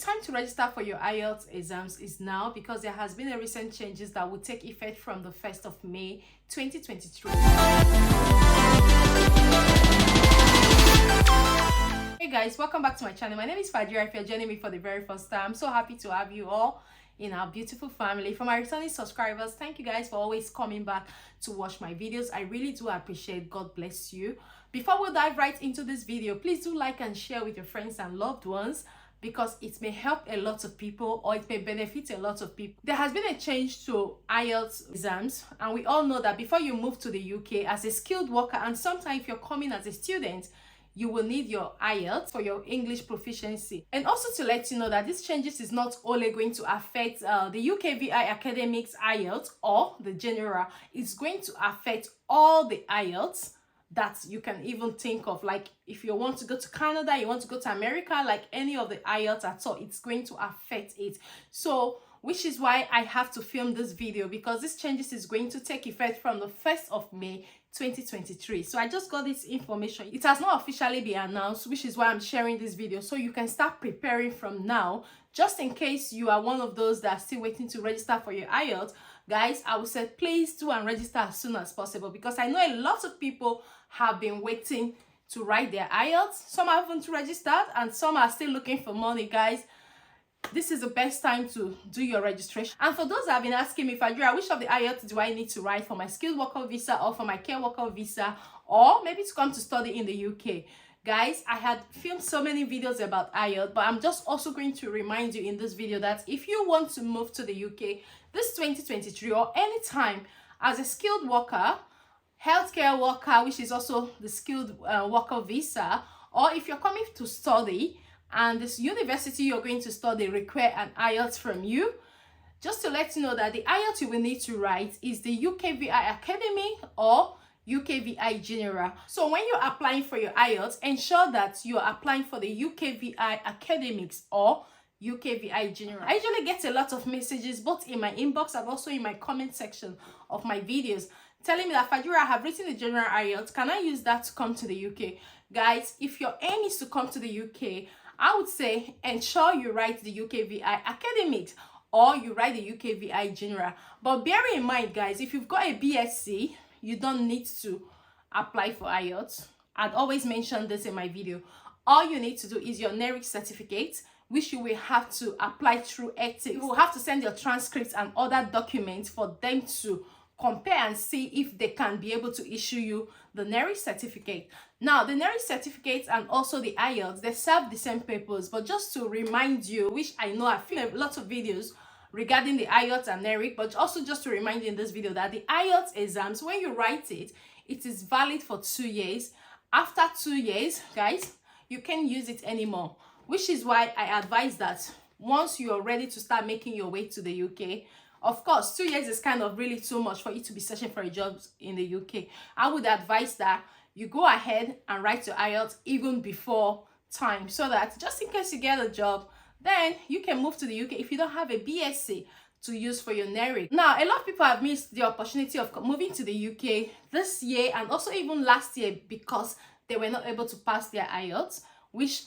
time to register for your IELTS exams is now, because there has been a recent changes that will take effect from the 1st of May 2023. Hey guys, welcome back to my channel. My name is Rafael. If you're joining me for the very first time, I'm so happy to have you all in our beautiful family. For my returning subscribers, thank you guys for always coming back to watch my videos. I really do appreciate. God bless you. Before we dive right into this video, please do like and share with your friends and loved ones, because it may help a lot of people, or it may benefit a lot of people. There has been a change to IELTS exams, and we all know that before you move to the UK as a skilled worker, and sometimes if you're coming as a student, you will need your IELTS for your English proficiency. And also to let you know that these changes is not only going to affect the UKVI Academics IELTS or the general, it's going to affect all the IELTS that you can even think of. Like if you want to go to Canada, you want to go to America, like any of the IELTS at all, it's going to affect it. So which is why I have to film this video, because this changes is going to take effect from the 1st of May 2023. So I just got this information. It has not officially been announced, which is why I'm sharing this video, so you can start preparing from now, just in case you are one of those that are still waiting to register for your IELTS. Guys, I would say please do and register as soon as possible, because I know a lot of people have been waiting to write their IELTS. Some haven't registered and some are still looking for money. Guys, this is the best time to do your registration. And for those that have been asking me, Fadura, which of the IELTS do I need to write for my skilled worker visa or for my care worker visa, or maybe to come to study in the UK? Guys, I had filmed so many videos about IELTS, but I'm just also going to remind you in this video that if you want to move to the UK this 2023 or anytime as a skilled worker, healthcare worker, which is also the skilled worker visa, or if you're coming to study and this university you're going to study require an IELTS from you, just to let you know that the IELTS you will need to write is the UKVI Academy or UKVI General. So when you're applying for your IELTS, ensure that you are applying for the UKVI Academics or UKVI General. I usually get a lot of messages both in my inbox and also in my comment section of my videos telling me that, Fadura, I have written the General IELTS. Can I use that to come to the UK? Guys, if your aim is to come to the UK, I would say ensure you write the UKVI Academics or you write the UKVI General. But bear in mind, guys, if you've got a BSc, you don't need to apply for IELTS. I'd always mention this in my video. All you need to do is your NARIC certificate, which you will have to apply through ethics. You will have to send your transcripts and other documents for them to compare and see if they can be able to issue you the NARIC certificate. Now, the NARIC certificate and also the IELTS, they serve the same purpose, but just to remind you, which I know I've filmed lots of videos regarding the IELTS and NARIC, but also just to remind you in this video that the IELTS exams, when you write it, it is valid for 2 years. After 2 years, guys, you can't use it anymore, which is why I advise that once you're ready to start making your way to the UK, of course, 2 years is kind of really too much for you to be searching for a job in the UK. I would advise that you go ahead and write your IELTS even before time, so that just in case you get a job, then you can move to the UK if you don't have a BSc to use for your NARIC. Now, a lot of people have missed the opportunity of moving to the UK this year and also even last year because they were not able to pass their IELTS, which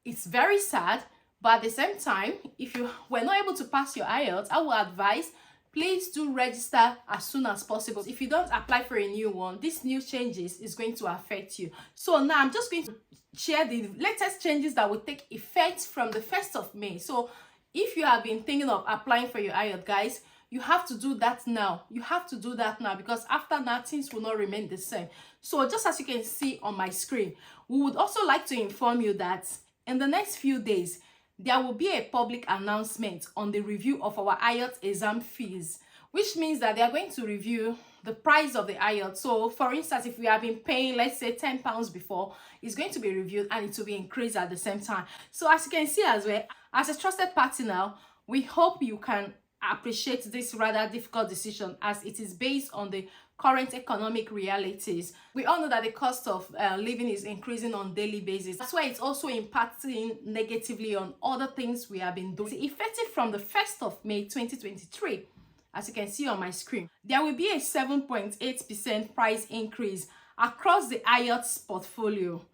is very sad. But at the same time, if you were not able to pass your IELTS, I would advise, please do register as soon as possible. If you don't apply for a new one, these new changes is going to affect you. So now I'm just going to share the latest changes that will take effect from the 1st of May. So if you have been thinking of applying for your IELTS, guys, you have to do that now. You have to do that now, because after that, things will not remain the same. So just as you can see on my screen, we would also like to inform you that in the next few days, there will be a public announcement on the review of our IELTS exam fees, which means that they are going to review the price of the IELTS. So for instance, if we have been paying, let's say £10 before, it's going to be reviewed and it will be increased at the same time. So as you can see as well, as a trusted partner now, we hope you can appreciate this rather difficult decision, as it is based on the current economic realities. We all know that the cost of living is increasing on a daily basis. That's why it's also impacting negatively on other things we have been doing. It's effective from the 1st of May 2023. As you can see on my screen, there will be a 7.8% price increase across the IELTS portfolio.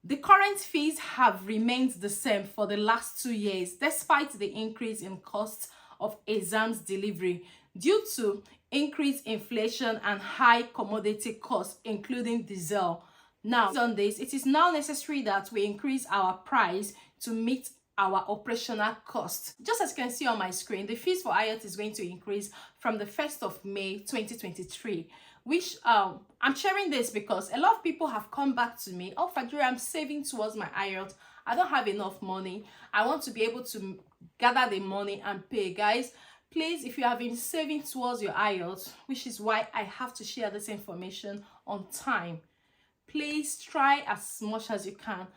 The current fees have remained the same for the last 2 years, despite the increase in costs of exams delivery due to increased inflation and high commodity costs, including diesel. Now, on this, it is now necessary that we increase our price to meet our operational costs. Just as you can see on my screen, the fees for Ielts is going to increase from the 1st of May 2023, which I'm sharing this because a lot of people have come back to me. Oh, Fadjuri, I'm saving towards my Ielts. I don't have enough money. I want to be able to gather the money and pay. Guys, please, if you have been saving towards your Ielts, which is why I have to share this information on time, please try as much as you can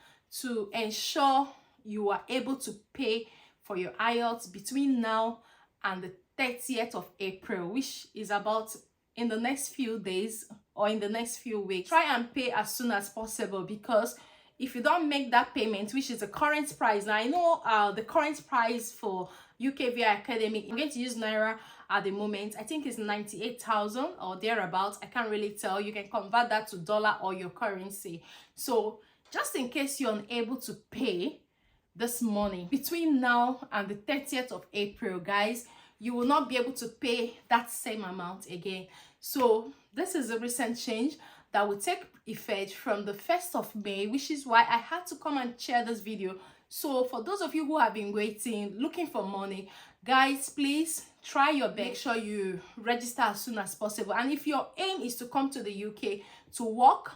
to ensure you are able to pay for your Ielts between now and the 30th of April, which is about in the next few days or in the next few weeks. Try and pay as soon as possible, because if you don't make that payment, which is the current price, now I know the current price for UKVI Academy, I'm going to use Naira at the moment, I think it's 98,000 or thereabouts. I can't really tell. You can convert that to dollar or your currency. So just in case you're unable to pay this money between now and the 30th of April, guys, you will not be able to pay that same amount again. So this is a recent change that will take effect from the 1st of May, which is why I had to come and share this video. So for those of you who have been waiting, looking for money, guys, please try your best. Make sure you register as soon as possible. And if your aim is to come to the UK to work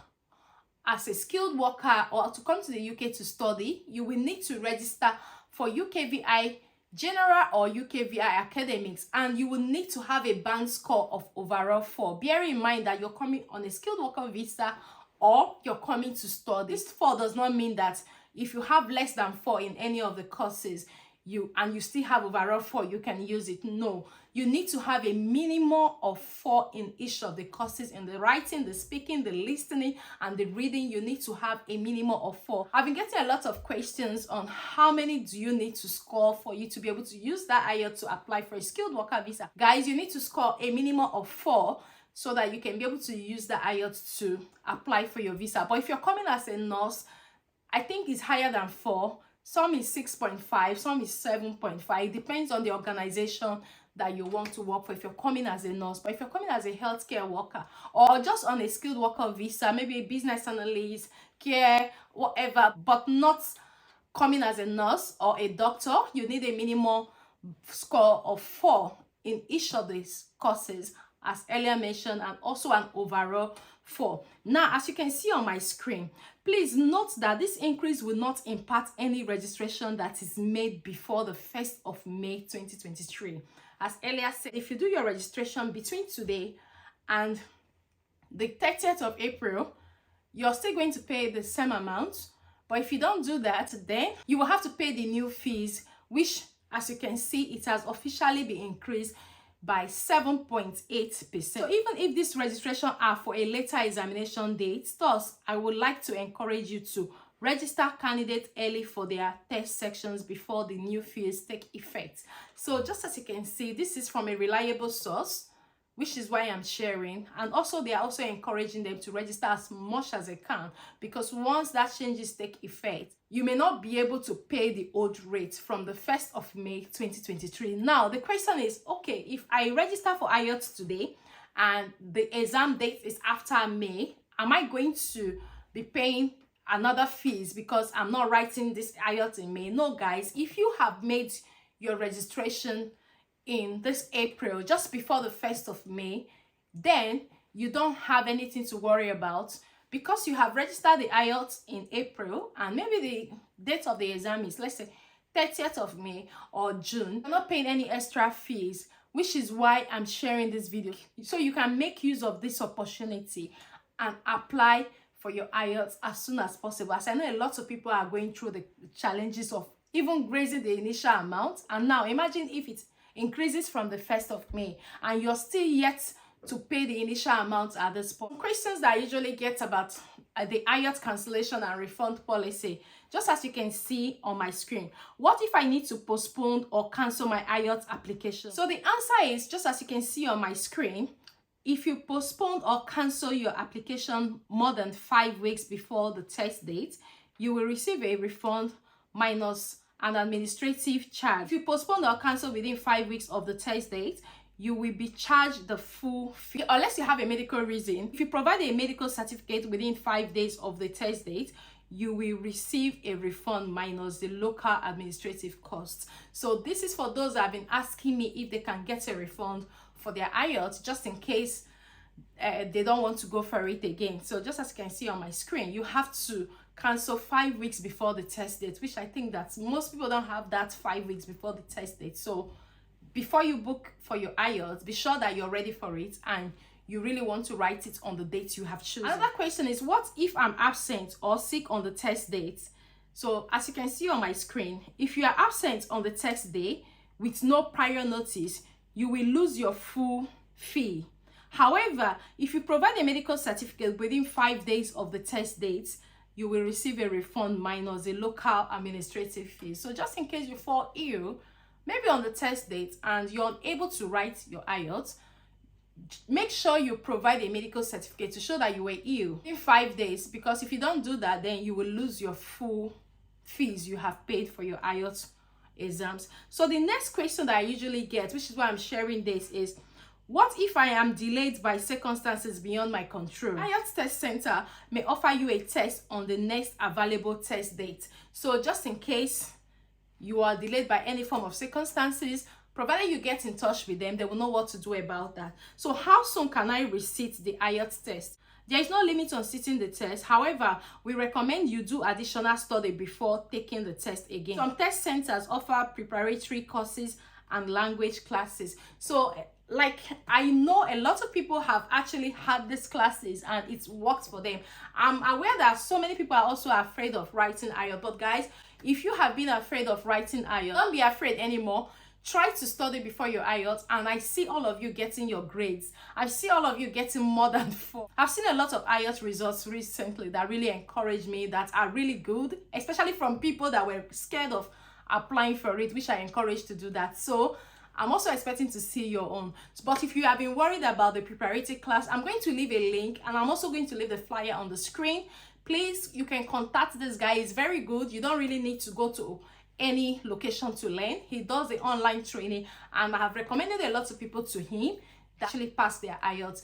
as a skilled worker or to come to the UK to study, you will need to register for UKVI General or UKVI Academics, and you will need to have a band score of overall 4. Bear in mind that you're coming on a skilled worker visa or you're coming to study. This 4 does not mean that if you have less than 4 in any of the courses, you still have overall 4, you can use it. No, you need to have a minimum of 4 in each of the courses. In the writing, the speaking, the listening, and the reading, you need to have a minimum of 4. I've been getting a lot of questions on how many do you need to score for you to be able to use that Ielts to apply for a skilled worker visa. Guys, you need to score a minimum of 4 so that you can be able to use the Ielts to apply for your visa. But if you're coming as a nurse, I think it's higher than 4. Some is 6.5, some is 7.5. It depends on the organization that you want to work for if you're coming as a nurse. But if you're coming as a healthcare worker or just on a skilled worker visa, maybe a business analyst, care, whatever, but not coming as a nurse or a doctor, you need a minimum score of 4 in each of these courses, as earlier mentioned, and also an overall 4. Now, as you can see on my screen, please note that this increase will not impact any registration that is made before the 1st of May 2023. As earlier said, if you do your registration between today and the 30th of April, you're still going to pay the same amount. But if you don't do that, then you will have to pay the new fees, which, as you can see, it has officially been increased by 7.8%. So even if this registration are for a later examination date, thus I would like to encourage you to register candidates early for their test sections before the new fees take effect. So just as you can see, this is from a reliable source, which is why I'm sharing. And also they are also encouraging them to register as much as they can, because once that changes take effect, you may not be able to pay the old rate from the 1st of May 2023. Now the question is, okay, if I register for Ielts today and the exam date is after May, am I going to be paying another fees because I'm not writing this Ielts in May? No, guys, if you have made your registration in this April, just before the 1st of May, then you don't have anything to worry about, because you have registered the Ielts in April and maybe the date of the exam is, let's say, 30th of May or June. You're not paying any extra fees, which is why I'm sharing this video, so you can make use of this opportunity and apply for your Ielts as soon as possible. As I know a lot of people are going through the challenges of even raising the initial amount, and now imagine if it increases from the 1st of May and you're still yet to pay the initial amount at this point. Questions that I usually get about the Ielts cancellation and refund policy, just as you can see on my screen. What if I need to postpone or cancel my Ielts application? So the answer is, just as you can see on my screen, if you postpone or cancel your application more than 5 weeks before the test date, you will receive a refund minus an administrative charge. If you postpone or cancel within 5 weeks of the test date, you will be charged the full fee unless you have a medical reason. If you provide a medical certificate within 5 days of the test date, you will receive a refund minus the local administrative costs. So this is for those that have been asking me if they can get a refund for their Ielts, just in case they don't want to go for it again. So just as you can see on my screen, you have to cancel 5 weeks before the test date, which I think that most people don't have that 5 weeks before the test date. So before you book for your Ielts, be sure that you're ready for it and you really want to write it on the date you have chosen. Another question is, what if I'm absent or sick on the test date? So as you can see on my screen, if you are absent on the test day with no prior notice, you will lose your full fee. However, if you provide a medical certificate within 5 days of the test date, you will receive a refund minus a local administrative fee. So just in case you fall ill, maybe on the test date, and you're unable to write your Ielts, make sure you provide a medical certificate to show that you were ill in 5 days, because if you don't do that, then you will lose your full fees you have paid for your Ielts exams. So the next question that I usually get, which is why I'm sharing this, is what if I am delayed by circumstances beyond my control? Ielts Test Center may offer you a test on the next available test date. So just in case you are delayed by any form of circumstances, provided you get in touch with them, they will know what to do about that. So how soon can I resit the Ielts test? There is no limit on sitting the test. However, we recommend you do additional study before taking the test again. Some test centers offer preparatory courses and language classes. So like, I know a lot of people have actually had these classes and it's worked for them. I'm aware that so many people are also afraid of writing Ielts, but guys, if you have been afraid of writing Ielts, don't be afraid anymore. Try to study before your Ielts, and I see all of you getting your grades. I see all of you getting more than 4. I've seen a lot of Ielts results recently that really encourage me, that are really good, especially from people that were scared of applying for it, which I encourage to do that. So I'm also expecting to see your own. But if you have been worried about the preparatory class, I'm going to leave a link, and I'm also going to leave the flyer on the screen. Please, you can contact this guy. He's very good. You don't really need to go to any location to learn. He does the online training, and I have recommended a lot of people to him that actually pass their Ielts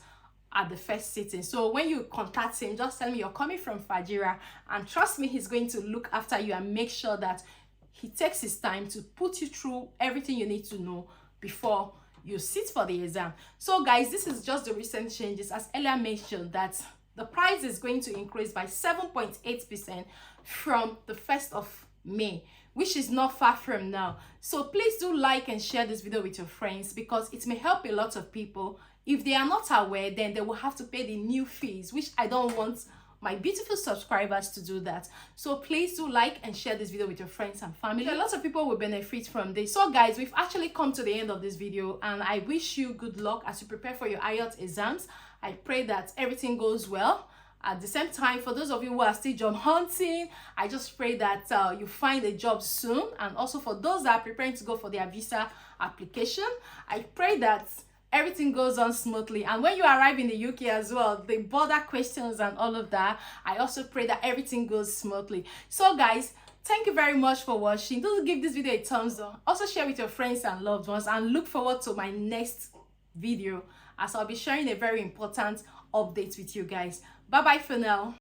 at the first sitting. So when you contact him, just tell me you're coming from Fajira, and trust me, he's going to look after you and make sure that he takes his time to put you through everything you need to know before you sit for the exam. So guys, this is just the recent changes. As earlier mentioned, that the price is going to increase by 7.8% from the 1st of May, which is not far from now. So please do like and share this video with your friends, because it may help a lot of people. If they are not aware, then they will have to pay the new fees, which I don't want my beautiful subscribers to do that. So please do like and share this video with your friends and family. A lot of people will benefit from this. So guys, we've actually come to the end of this video, and I wish you good luck as you prepare for your Ielts exams. I pray that everything goes well. At the same time, for those of you who are still job hunting, I just pray that you find a job soon. And also for those that are preparing to go for their visa application, I pray that everything goes on smoothly. And when you arrive in the UK as well, the border questions and all of that, I also pray that everything goes smoothly. So guys, thank you very much for watching. Do give this video a thumbs up. Also share with your friends and loved ones, and look forward to my next video, as I'll be sharing a very important update with you guys. Bye bye for now.